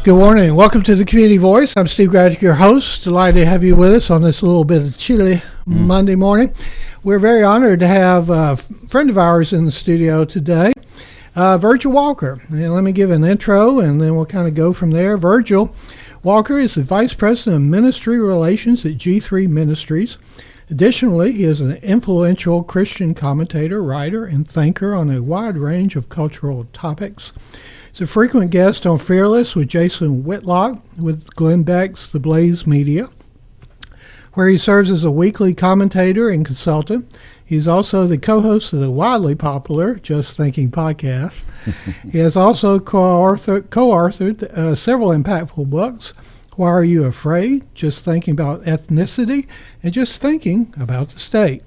Good morning. Welcome to the Community Voice. I'm Steve Graddick, your host. Delighted to have you with us on this little bit of chilly Monday morning. We're very honored to have a friend of ours in the studio today, Virgil Walker. And let me give an intro, and then we'll kind of go from there. Virgil Walker is the Vice President of Ministry Relations at G3 Ministries. Additionally, he is an influential Christian commentator, writer, and thinker on a wide range of cultural topics. He's a frequent guest on Fearless with Jason Whitlock with Glenn Beck's The Blaze Media, where he serves as a weekly commentator and consultant. He's also the co-host of the widely popular Just Thinking podcast. He has also co-authored several impactful books, Why Are You Afraid?, Just Thinking About Ethnicity, and Just Thinking About the State,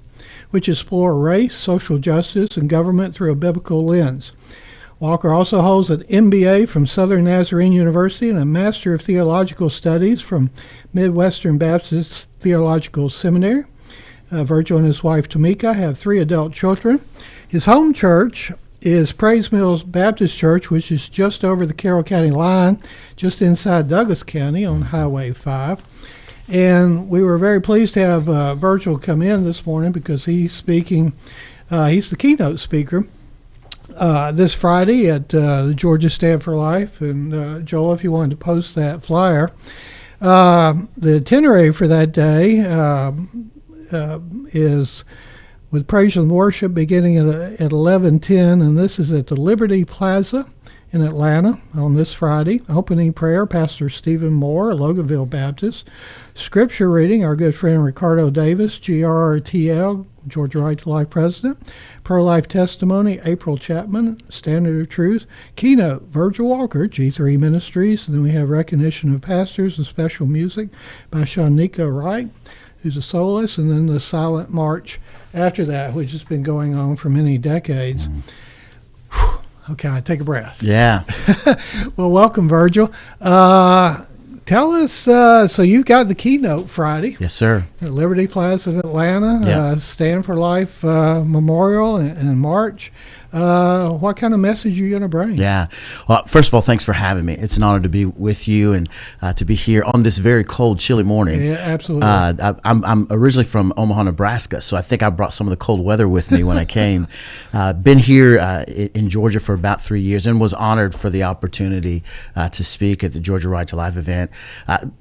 which explore race, social justice, and government through a biblical lens. Walker also holds an MBA from Southern Nazarene University and a Master of Theological Studies from Midwestern Baptist Theological Seminary. Virgil and his wife Tamika have 3 adult children. His home church is Praise Mills Baptist Church, which is just over the Carroll County line, just inside Douglas County on Highway 5. And we were very pleased to have Virgil come in this morning because he's speaking. He's the keynote speaker this Friday at the Georgia Stand for Life. And Joel, if you wanted to post that flyer. The itinerary for that day is with praise and worship beginning at 11:10, and this is at the Liberty Plaza in Atlanta on this Friday. Opening prayer, Pastor Stephen Moore, Loganville Baptist. Scripture reading, our good friend Ricardo Davis, GRTL, Georgia Right to Life President. Pro-life testimony, April Chapman, Standard of Truth. Keynote, Virgil Walker, G3 Ministries. And then we have recognition of pastors and special music by Shanika Wright, who's a soloist, and then the silent march after that, which has been going on for many decades. Okay, I take a breath. Yeah. Well, welcome, Virgil. Tell us, so you've got the keynote Friday. Yes, sir. At Liberty Plaza in Atlanta, Yeah. Stand for Life Memorial in March. What kind of message are you going to bring? Yeah. Well, first of all, thanks for having me. It's an honor to be with you and to be here on this very cold, chilly morning. Yeah, absolutely. I'm originally from Omaha, Nebraska, so I think I brought some of the cold weather with me when I came. Been here in Georgia for about 3 years and was honored for the opportunity to speak at the Georgia Right to Life event.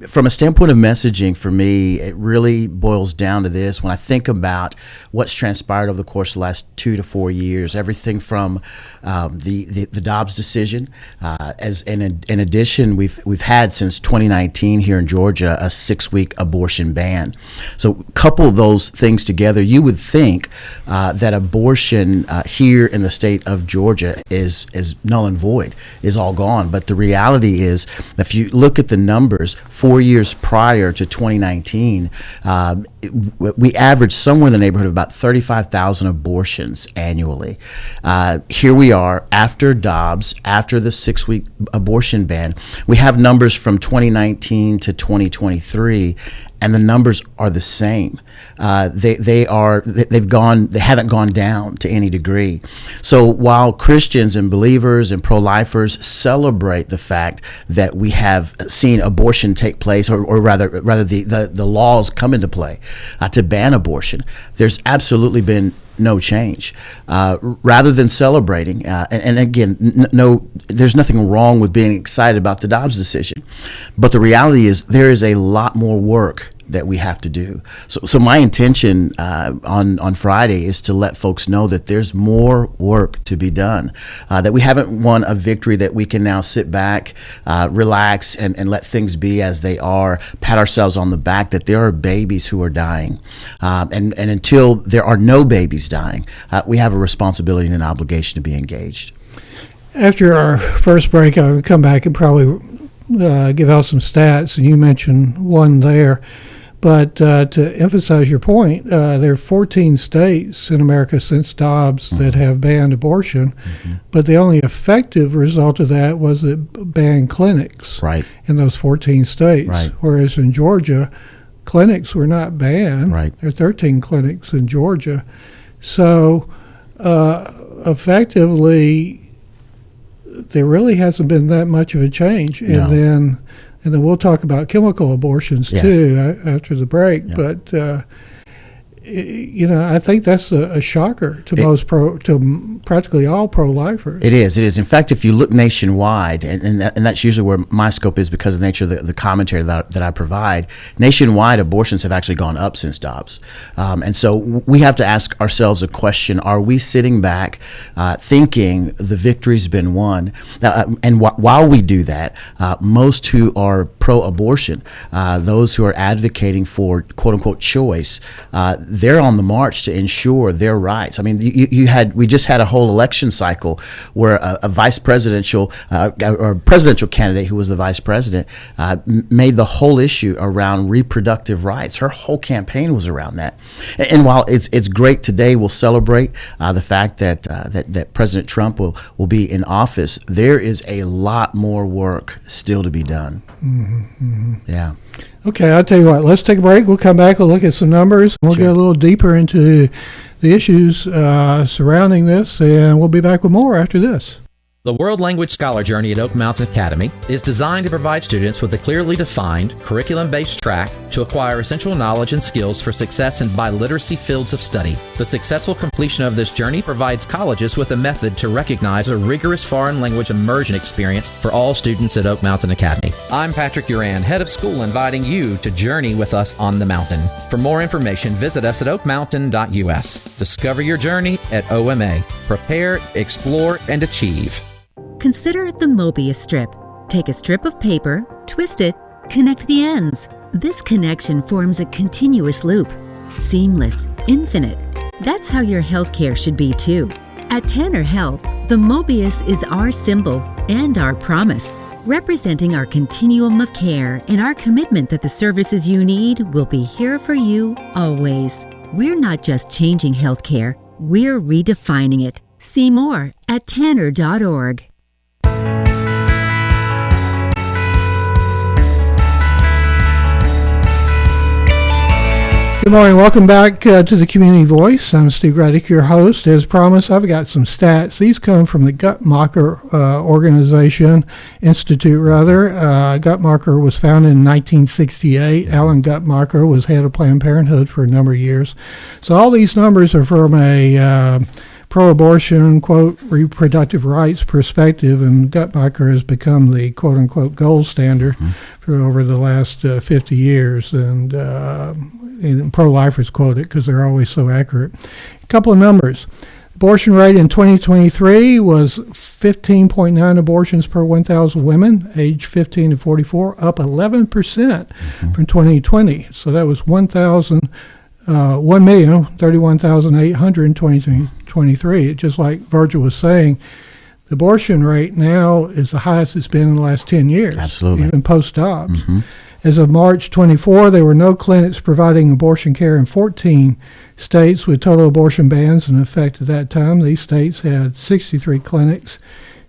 From a standpoint of messaging, for me, it really boils down to this. When I think about what's transpired over the course of the last 2 to 4 years, everything from the Dobbs decision, as in addition, we've had since 2019 here in Georgia a 6-week abortion ban. So couple those things together, you would think that abortion here in the state of Georgia is null and void, is all gone. But the reality is, if you look at the numbers, 4 years prior to 2019, we averaged somewhere in the neighborhood of about 35,000 abortions annually. Here we are after Dobbs, after the 6-week abortion ban. We have numbers from 2019 to 2023, and the numbers are the same. They haven't gone down to any degree. So while Christians and believers and pro-lifers celebrate the fact that we have seen abortion take place, or rather the laws come into play to ban abortion, there's absolutely been no change. Rather than celebrating, and again, there's nothing wrong with being excited about the Dobbs decision, but the reality is there is a lot more work that we have to do. So my intention on Friday is to let folks know that there's more work to be done, that we haven't won a victory that we can now sit back, relax, and let things be as they are, pat ourselves on the back, that there are babies who are dying. And until there are no babies dying, we have a responsibility and an obligation to be engaged. After our first break, I'll come back and probably give out some stats, and you mentioned one there. But to emphasize your point, there are 14 states in America since Dobbs that have banned abortion, but the only effective result of that was it banned clinics in those 14 states, whereas in Georgia, clinics were not banned. There are 13 clinics in Georgia. So effectively, there really hasn't been that much of a change. No. And then we'll talk about chemical abortions Yes. too after the break. Yeah. But I think that's a shocker to practically all pro-lifers. It is. In fact, if you look nationwide, and that's usually where my scope is because of the nature of the commentary that I provide, nationwide abortions have actually gone up since Dobbs. And so we have to ask ourselves a question: are we sitting back thinking the victory's been won? And while we do that, most who are pro-abortion, those who are advocating for quote-unquote choice, they're on the march to ensure their rights. I mean, we just had a whole election cycle where a vice presidential or presidential candidate who was the vice president made the whole issue around reproductive rights. Her whole campaign was around that. And while it's great today, we'll celebrate the fact that President Trump will be in office. There is a lot more work still to be done. Mm-hmm. Yeah. Okay, I'll tell you what, let's take a break. We'll come back, we'll look at some numbers, and we'll Sure. get a little deeper into the issues surrounding this, and we'll be back with more after this. The World Language Scholar Journey at Oak Mountain Academy is designed to provide students with a clearly defined, curriculum-based track to acquire essential knowledge and skills for success in biliteracy fields of study. The successful completion of this journey provides colleges with a method to recognize a rigorous foreign language immersion experience for all students at Oak Mountain Academy. I'm Patrick Uran, head of school, inviting you to journey with us on the mountain. For more information, visit us at oakmountain.us. Discover your journey at OMA. Prepare, explore, and achieve. Consider the Mobius strip. Take a strip of paper, twist it, connect the ends. This connection forms a continuous loop. Seamless, infinite. That's how your healthcare should be too. At Tanner Health, the Mobius is our symbol and our promise, representing our continuum of care and our commitment that the services you need will be here for you always. We're not just changing healthcare, we're redefining it. See more at tanner.org. Good morning. Welcome back to the Community Voice. I'm Steve Raddick, your host. As promised, I've got some stats. These come from the Guttmacher Institute. Guttmacher was founded in 1968. Alan Guttmacher was head of Planned Parenthood for a number of years. So all these numbers are from a pro-abortion, quote, reproductive rights perspective, and Guttmacher has become the, quote, unquote, gold standard for over the last 50 years. And pro-lifers quote it because they're always so accurate. A couple of numbers. Abortion rate in 2023 was 15.9 abortions per 1,000 women, age 15 to 44, up 11% from 2020. So that was 1,031,800 in 2023. Just like Virgil was saying, the abortion rate now is the highest it's been in the last 10 years. Absolutely. Even post-Dobbs. As of March 24, there were no clinics providing abortion care in 14 states with total abortion bans in effect at that time. These states had 63 clinics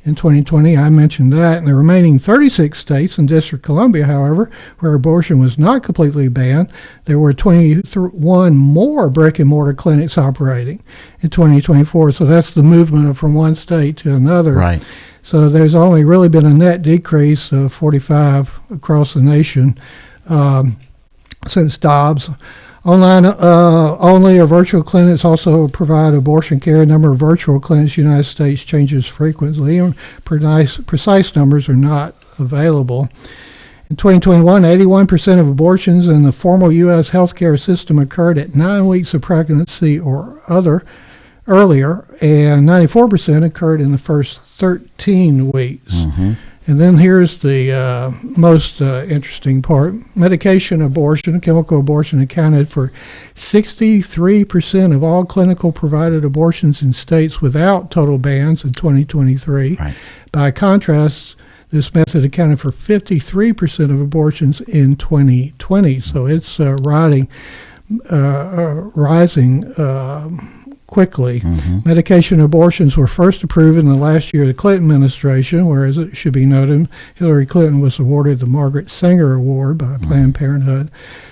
in 2020. I mentioned that. In the remaining 36 states and District of Columbia, however, where abortion was not completely banned, there were 21 more brick-and-mortar clinics operating in 2024. So that's the movement from one state to another. Right. So there's only really been a net decrease of 45 across the nation since Dobbs. Online only or virtual clinics also provide abortion care. A number of virtual clinics in the United States changes frequently, and precise numbers are not available. In 2021, 81% of abortions in the formal U.S. healthcare system occurred at 9 weeks of pregnancy or earlier, and 94% occurred in the first 13 weeks. And then here's the most interesting part. Medication abortion, chemical abortion, accounted for 63% of all clinical provided abortions in states without total bans in 2023. Right. By contrast, this method accounted for 53% of abortions in 2020. So it's rising quickly. Medication abortions were first approved in the last year of the Clinton administration, whereas it should be noted Hillary Clinton was awarded the Margaret Sanger Award by Planned Parenthood.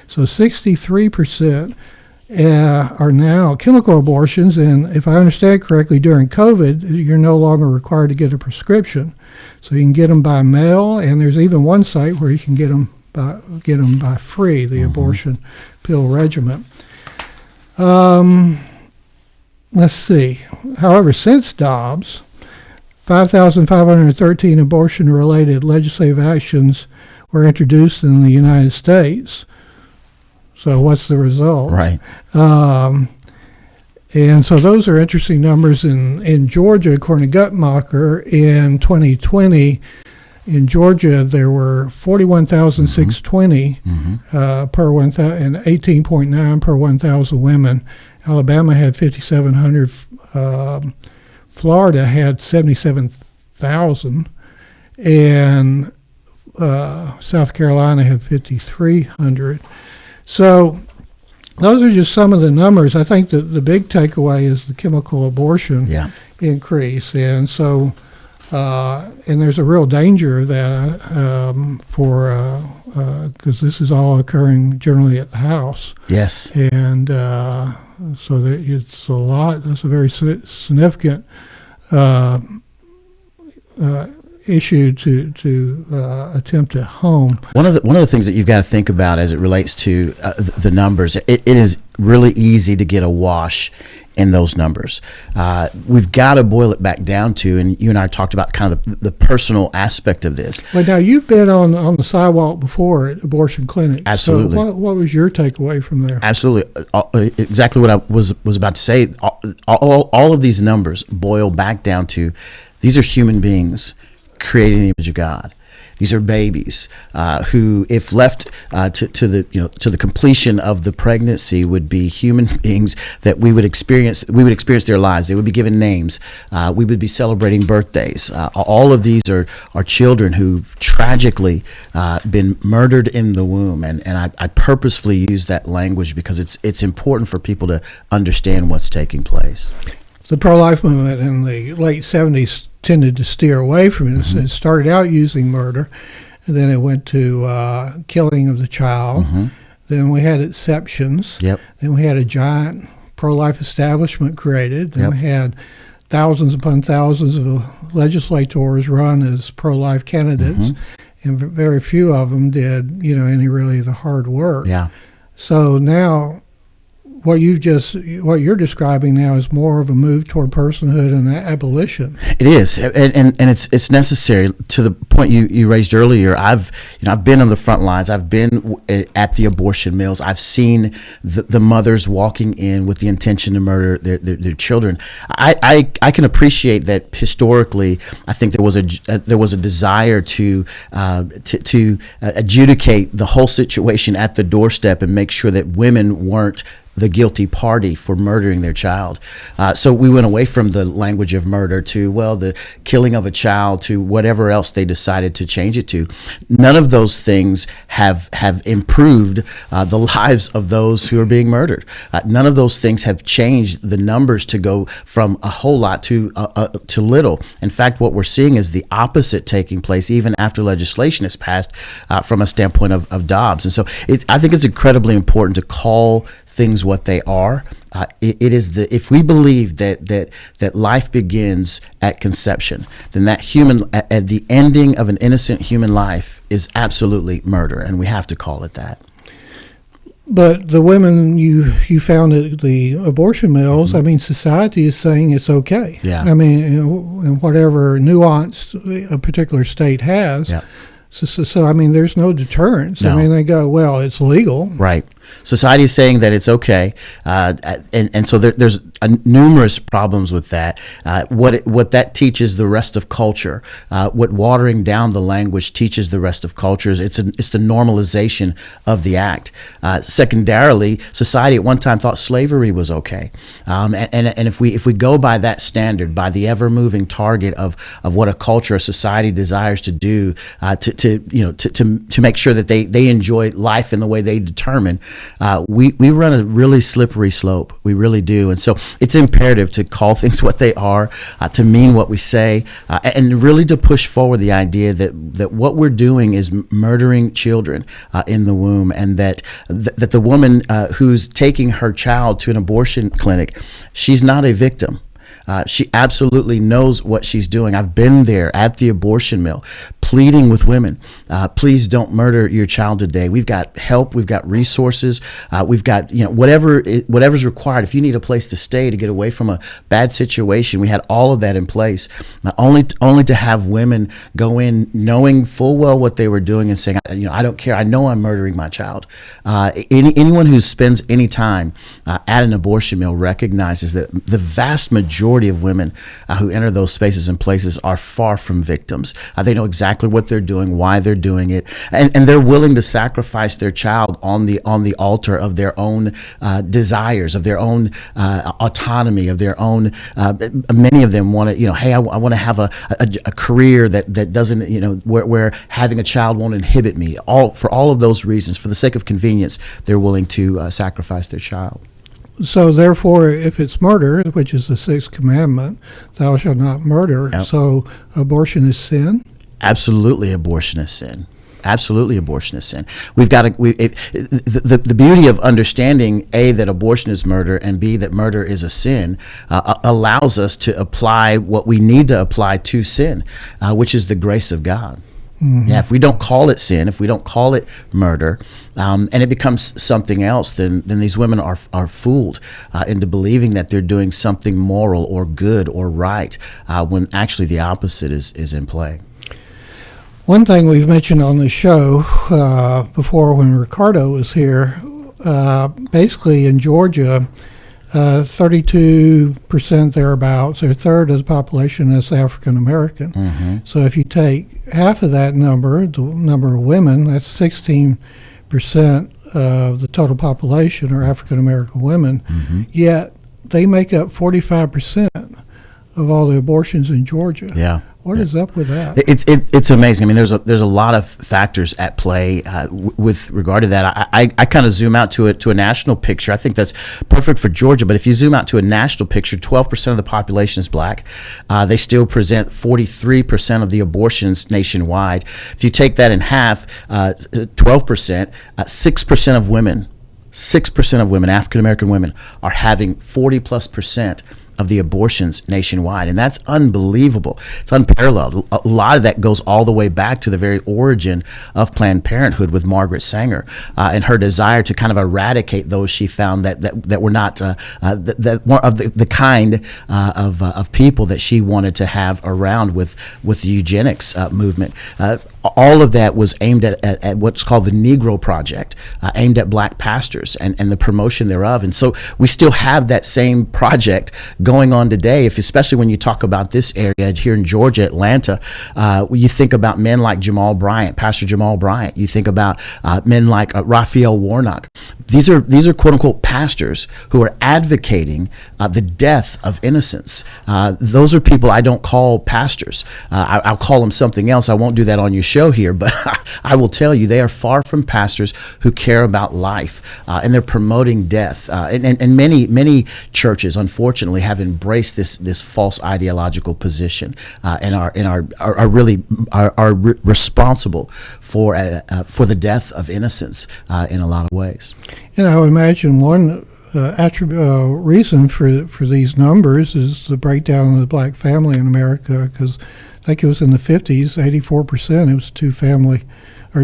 So 63% are now chemical abortions, and if I understand correctly, during COVID, you're no longer required to get a prescription, so you can get them by mail, and there's even one site where you can get them by free, the abortion pill regimen. Let's see. However, since Dobbs, 5,513 abortion-related legislative actions were introduced in the United States. So what's the result? Right. And so those are interesting numbers. In Georgia, according to Guttmacher, in 2020, in Georgia, there were 41,620 per 1,000 and 18.9 per 1,000 women. Alabama had 5,700. Florida had 77,000, and South Carolina had 5,300. So those are just some of the numbers. I think that the big takeaway is the chemical abortion increase, and so and there's a real danger of that because this is all occurring generally at the house. Yes. And so it's a lot. That's a very significant issue to attempt at home. One of the things that you've got to think about as it relates to the numbers, it is really easy to get awash in those numbers. We've got to boil it back down to, and you and I talked about kind of the personal aspect of this. Well, now you've been on the sidewalk before at abortion clinics. Absolutely. So what was your takeaway from there? Absolutely. Exactly what I was about to say. All of these numbers boil back down to, these are human beings created in the image of God. These are babies who, if left to the completion of the pregnancy, would be human beings that we would experience their lives. They would be given names. We would be celebrating birthdays. All of these are children who've tragically been murdered in the womb, and I purposefully use that language because it's important for people to understand what's taking place. The pro-life movement in the late 70s tended to steer away from it. It started out using murder, and then it went to killing of the child. Then we had exceptions. Then we had a giant pro-life establishment created. Then we had thousands upon thousands of legislators run as pro-life candidates, and very few of them did, any really the hard work. So now, what you're describing now is more of a move toward personhood and abolition. It is, and it's necessary. To the point you raised earlier, I've been on the front lines. I've been at the abortion mills. I've seen the mothers walking in with the intention to murder their children. I can appreciate that historically. I think there was a desire to adjudicate the whole situation at the doorstep and make sure that women weren't the guilty party for murdering their child. So we went away from the language of murder to, the killing of a child, to whatever else they decided to change it to. None of those things have improved the lives of those who are being murdered. None of those things have changed the numbers to go from a whole lot to little. In fact, what we're seeing is the opposite taking place even after legislation is passed from a standpoint of Dobbs. And so I think it's incredibly important to call things what they are. It is if we believe that life begins at conception, then that at the ending of an innocent human life is absolutely murder, and we have to call it that. But the women you found at the abortion mills, I mean, society is saying it's okay. I mean, in whatever nuance a particular state has. So I mean, there's no deterrence. I mean, they go, well, it's legal. Right. Society is saying that it's okay, and so there's numerous problems with that. What that teaches the rest of culture, what watering down the language teaches the rest of cultures, it's the normalization of the act. Secondarily, society at one time thought slavery was okay, and if we go by that standard, by the ever moving target of what a culture, a society desires to do, to make sure that they enjoy life in the way they determine, we run a really slippery slope. We really do. And so it's imperative to call things what they are, to mean what we say, and really to push forward the idea that what we're doing is murdering children in the womb, and that the woman who's taking her child to an abortion clinic, she's not a victim. She absolutely knows what she's doing. I've been there at the abortion mill, pleading with women, please don't murder your child today. We've got help, we've got resources, we've got whatever's required. If you need a place to stay to get away from a bad situation, we had all of that in place. Only to have women go in knowing full well what they were doing and saying, I don't care. I know I'm murdering my child. Anyone who spends any time at an abortion mill recognizes that the vast majority of women who enter those spaces and places are far from victims. They know exactly what they're doing, why they're doing it, and they're willing to sacrifice their child on the altar of their own desires, of their own autonomy, of their own. Many of them want to, hey, I want to have a career that doesn't, where having a child won't inhibit me. For all of those reasons, for the sake of convenience, they're willing to sacrifice their child. So therefore, if it's murder, which is the sixth commandment, thou shalt not murder, Yep. So abortion is sin? Absolutely, abortion is sin. Absolutely, abortion is sin. We've got the beauty of understanding A, that abortion is murder, and B, that murder is a sin, allows us to apply what we need to apply to sin, which is the grace of God. Mm-hmm. Yeah, if we don't call it sin, if we don't call it murder, and it becomes something else, then these women are fooled into believing that they're doing something moral or good or right, when actually the opposite is in play. One thing we've mentioned on the show before when Ricardo was here, basically in Georgia, 32% thereabouts, or a third of the population is African American. Mm-hmm. So if you take half of that number, the number of women, that's 16% of the total population are African American women. Mm-hmm. Yet they make up 45% of all the abortions in Georgia. Yeah. What is up with that? It's amazing. I mean, there's a lot of factors at play with regard to that. I kind of zoom out to a national picture. I think that's perfect for Georgia. But if you zoom out to a national picture, 12% of the population is black. They still present 43% of the abortions nationwide. If you take that in half, 12%, 6% of women, 6% of women, African American women, are having 40+% of the abortions nationwide, and that's unbelievable. It's unparalleled. A lot of that goes all the way back to the very origin of Planned Parenthood with Margaret Sanger and her desire to kind of eradicate those she found that were not that more of the kind of people that she wanted to have around with the eugenics movement. All of that was aimed at what's called the Negro Project, aimed at black pastors and the promotion thereof. And so we still have that same project going on today, especially when you talk about this area here in Georgia, Atlanta. You think about men like Jamal Bryant, Pastor Jamal Bryant. You think about men like Raphael Warnock. These are quote unquote pastors who are advocating the death of innocents. Those are people I don't call pastors. I'll call them something else. I won't do that on your show here, but I will tell you they are far from pastors who care about life, and they're promoting death. And many churches, unfortunately, have embraced this false ideological position, and are really responsible for the death of innocents in a lot of ways. And I would imagine one reason for these numbers is the breakdown of the black family in America, because I think it was in the 50s, 84% it was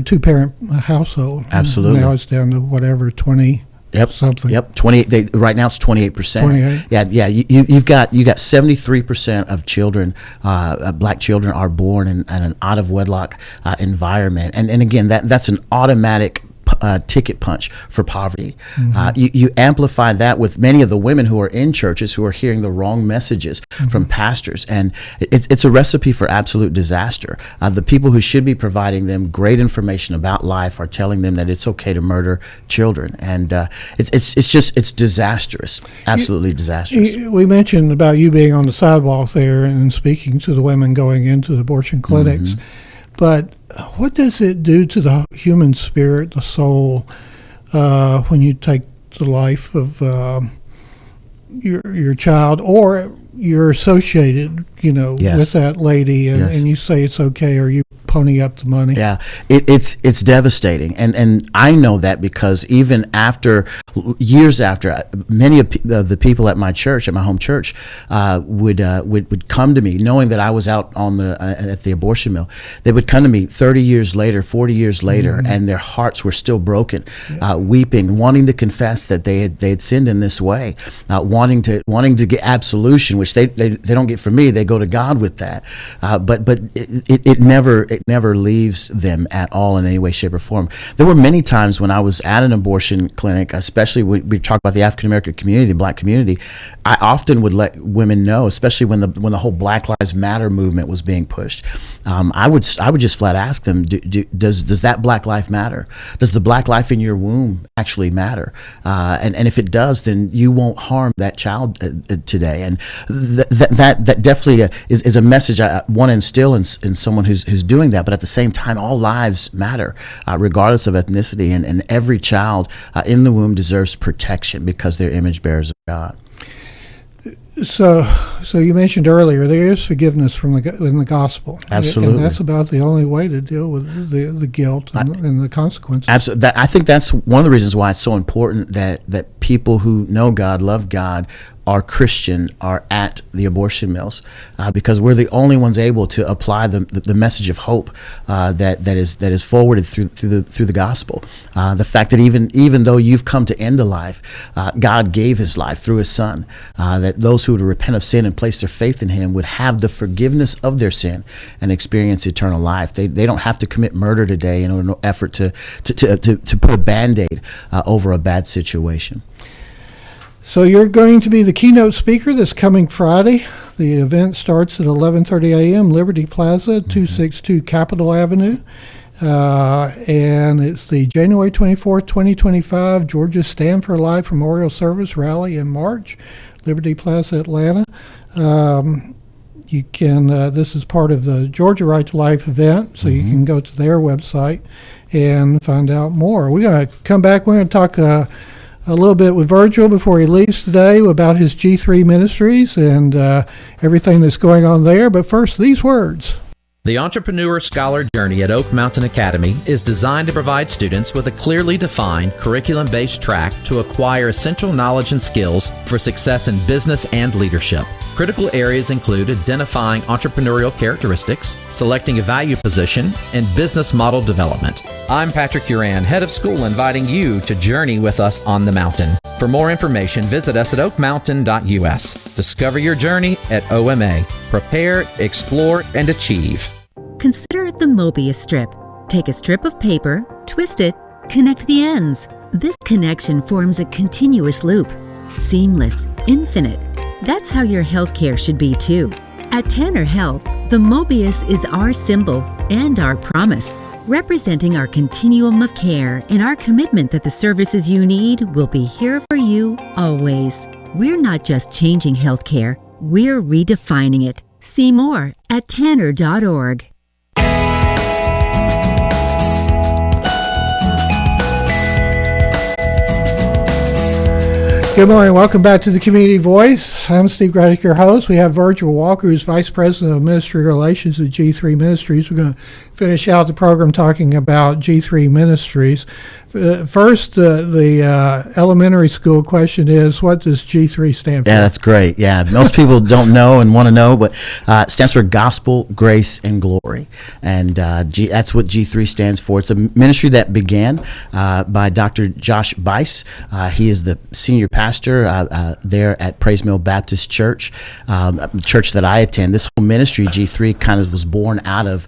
two-parent household. Absolutely. Now it's down to whatever, 20 something. Yep, 28. Right now it's 28%. 28. Yeah. You've got 73% of children, black children, are born in an out of wedlock environment, and again that's an automatic ticket punch for poverty. Mm-hmm. You amplify that with many of the women who are in churches who are hearing the wrong messages mm-hmm. from pastors, and it's a recipe for absolute disaster. The people who should be providing them great information about life are telling them that it's okay to murder children, and it's disastrous, absolutely disastrous. We mentioned about you being on the sidewalk there and speaking to the women going into the abortion clinics, mm-hmm. but what does it do to the human spirit, the soul, when you take the life of your child, or you're associated, Yes. with that lady, Yes. and you say it's okay, or you pony up the money. Yeah, it's devastating, and I know that because even years after, many of the people at my church, at my home church, would come to me, knowing that I was out on at the abortion mill. They would come to me 30 years later, 40 years later, and their hearts were still broken, weeping, wanting to confess that they had sinned in this way, wanting to get absolution, which they don't get from me. They go to God with that, but it never leaves them at all in any way, shape, or form. There were many times when I was at an abortion clinic, especially when we talk about the African American community, the Black community. I often would let women know, especially when the whole Black Lives Matter movement was being pushed. I would just flat ask them, does that Black life matter? Does the Black life in your womb actually matter? And if it does, then you won't harm that child today. And that definitely is a message I want to instill in someone who's doing that. But at the same time, all lives matter, regardless of ethnicity, and every child in the womb deserves protection because they're image bearers of God. So you mentioned earlier there is forgiveness in the gospel. Absolutely. And that's about the only way to deal with the guilt and the consequences. Absolutely. I think that's one of the reasons why it's so important that people who know God, love God, are Christian, are at the abortion mills, because we're the only ones able to apply the message of hope that is forwarded through the gospel. The fact that even though you've come to end a life, God gave His life through His Son, that those who would repent of sin and place their faith in Him would have the forgiveness of their sin and experience eternal life. They don't have to commit murder today in an effort to put a Band-Aid over a bad situation. So you're going to be the keynote speaker this coming Friday. The event starts at 11:30 a.m. Liberty Plaza, 262 Capitol Avenue. And it's the January 24th, 2025 Georgia Stand for Life Memorial Service Rally in March, Liberty Plaza, Atlanta. You can. This is part of the Georgia Right to Life event, so you can go to their website and find out more. We're going to come back. We're going to talk a little bit with Virgil before he leaves today about his G3 Ministries and everything that's going on there. But first, these words. The Entrepreneur Scholar Journey at Oak Mountain Academy is designed to provide students with a clearly defined curriculum-based track to acquire essential knowledge and skills for success in business and leadership. Critical areas include identifying entrepreneurial characteristics, selecting a value position, and business model development. I'm Patrick Uran, head of school, inviting you to journey with us on the mountain. For more information, visit us at oakmountain.us. Discover your journey at OMA. Prepare, explore, and achieve. Consider the Mobius strip. Take a strip of paper, twist it, connect the ends. This connection forms a continuous loop. Seamless, infinite. That's how your healthcare should be too. At Tanner Health, the Mobius is our symbol and our promise, representing our continuum of care and our commitment that the services you need will be here for you always. We're not just changing healthcare, we're redefining it. See more at tanner.org. Good morning. Welcome back to the Community Voice. I'm Steve Gradick, your host. We have Virgil Walker, who's Vice President of Ministry Relations at G3 Ministries. We're going to finish out the program talking about G3 Ministries. First, the elementary school question is, what does G3 stand for? Yeah, that's great. Yeah, most people don't know and want to know, but it stands for Gospel, Grace, and Glory. And that's what G3 stands for. It's a ministry that began by Dr. Josh Bice. He is the senior pastor there at Praise Mill Baptist Church, church that I attend. This whole ministry, G3, kind of was born out of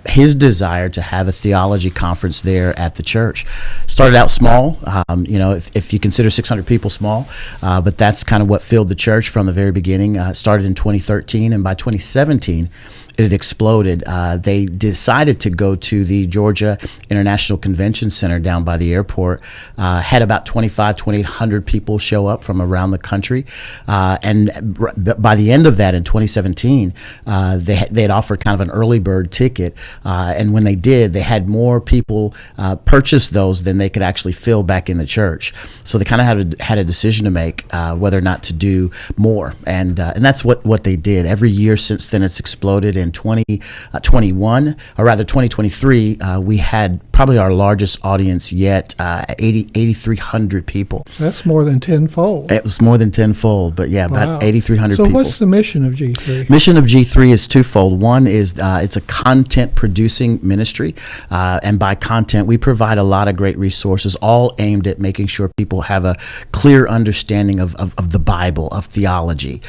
his desire to have a theology conference there at the church. Started out small, if you consider 600 people small, but that's kind of what filled the church from the very beginning. Started in 2013, and by 2017, it had exploded. They decided to go to the Georgia International Convention Center down by the airport. Had about 2,800 people show up from around the country. And by the end of that, in 2017, they had offered kind of an early bird ticket. And when they did, they had more people purchase those than they could actually fill back in the church. So they kind of had a decision to make whether or not to do more. And that's what they did. Every year since then, it's exploded. In 2021, or rather 2023, we had probably our largest audience yet, 8,300 people. That's more than tenfold. It was more than tenfold, but yeah, Wow. about 8,300 So people. what's the mission of G3? Mission of G3 is twofold. One is it's a content producing ministry, and by content, we provide a lot of great resources, all aimed at making sure people have a clear understanding of the Bible, of theology.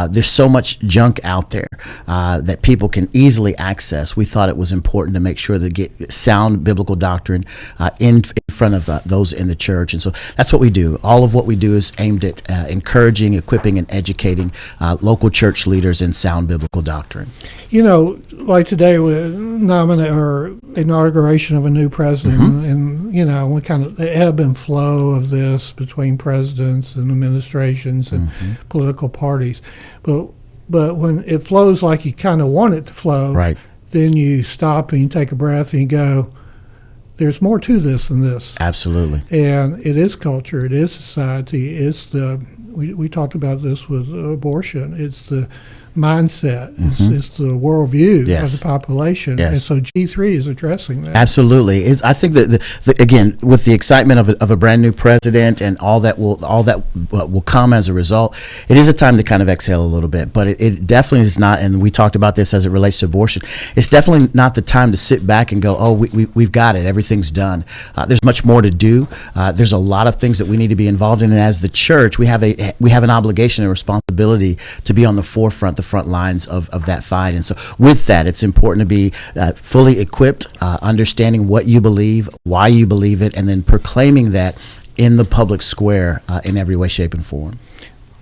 There's so much junk out there that people can easily access. We thought it was important to make sure to get sound biblical doctrine in front of those in the church. And so that's what we do. All of what we do is aimed at encouraging, equipping, and educating local church leaders in sound biblical doctrine. You know, like today, with inauguration of a new president, and you know, we kind of the ebb and flow of this between presidents and administrations and political parties, but when it flows like you kind of want it to flow, Right. then you stop and you take a breath and you go, there's more to this than this. Absolutely. And it is culture, it is society, we talked about this with abortion, it's the mindset, it's the worldview Yes. of the population. Yes. And so G3 is addressing that. Absolutely. I think that again, with the excitement of a brand new president and all that will come as a result, it is a time to kind of exhale a little bit. But it definitely is not. And we talked about this as it relates to abortion. It's definitely not the time to sit back and go, oh, we've got it. Everything's done. There's much more to do. There's a lot of things that we need to be involved in. And as the church, we have an obligation and responsibility to be on the forefront, the front lines of that fight. And so with that, it's important to be fully equipped, understanding what you believe, why you believe it, and then proclaiming that in the public square in every way, shape, and form.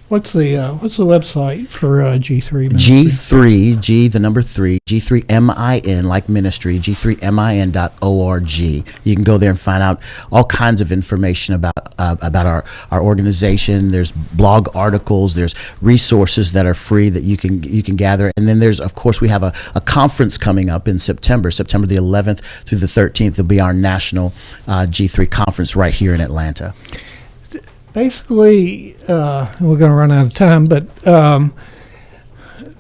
What's the website for G3 Ministries? G3, G the number 3, G3MIN, like ministry, G3MIN.org. You can go there and find out all kinds of information about our organization. There's blog articles, there's resources that are free that you can gather. And then there's, of course, we have a conference coming up in September the 11th through the 13th. It'll be our national G3 conference right here in Atlanta. Basically, we're going to run out of time, but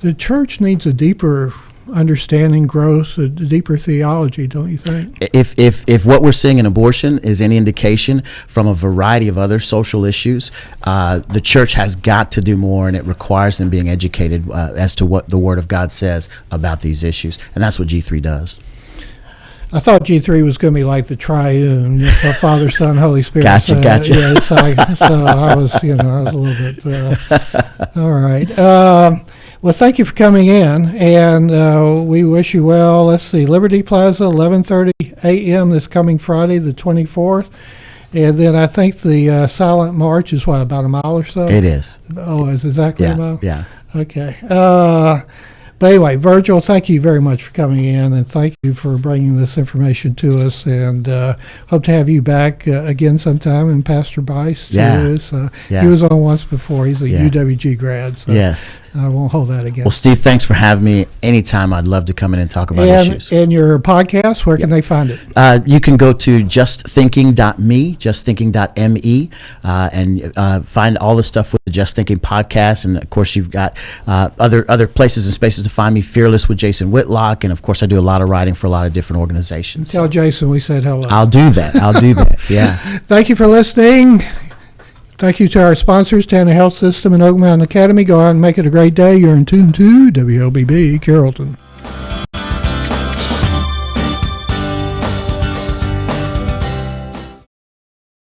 the church needs a deeper understanding, growth, a deeper theology, don't you think? If what we're seeing in abortion is any indication from a variety of other social issues, the church has got to do more, and it requires them being educated as to what the Word of God says about these issues, and that's what G3 does. I thought G3 was going to be like the triune, Father, Son, Holy Spirit. Gotcha. Yeah, so I was a little bit. All right. Well, thank you for coming in, and we wish you well. Let's see, Liberty Plaza, 11:30 a.m. this coming Friday, the 24th. And then I think the silent march is, about a mile or so? It is. Oh, it's exactly a mile? Yeah. Okay. But anyway, Virgil, thank you very much for coming in, and thank you for bringing this information to us, and hope to have you back again sometime, and Pastor Bice, too. He was on once before. He's a UWG grad, so yes. I won't hold that against Well, Steve, thanks for having me. Anytime, I'd love to come in and talk about issues. And your podcast, where can they find it? You can go to justthinking.me, justthinking.me, and find all the stuff with the Just Thinking podcast. And, of course, you've got other places and spaces to find me, Fearless with Jason Whitlock. And, of course, I do a lot of writing for a lot of different organizations. Tell Jason we said hello. I'll do that. Yeah. Thank you for listening. Thank you to our sponsors, Tanner Health System and Oak Mountain Academy. Go out and make it a great day. You're in tune to WLBB Carrollton.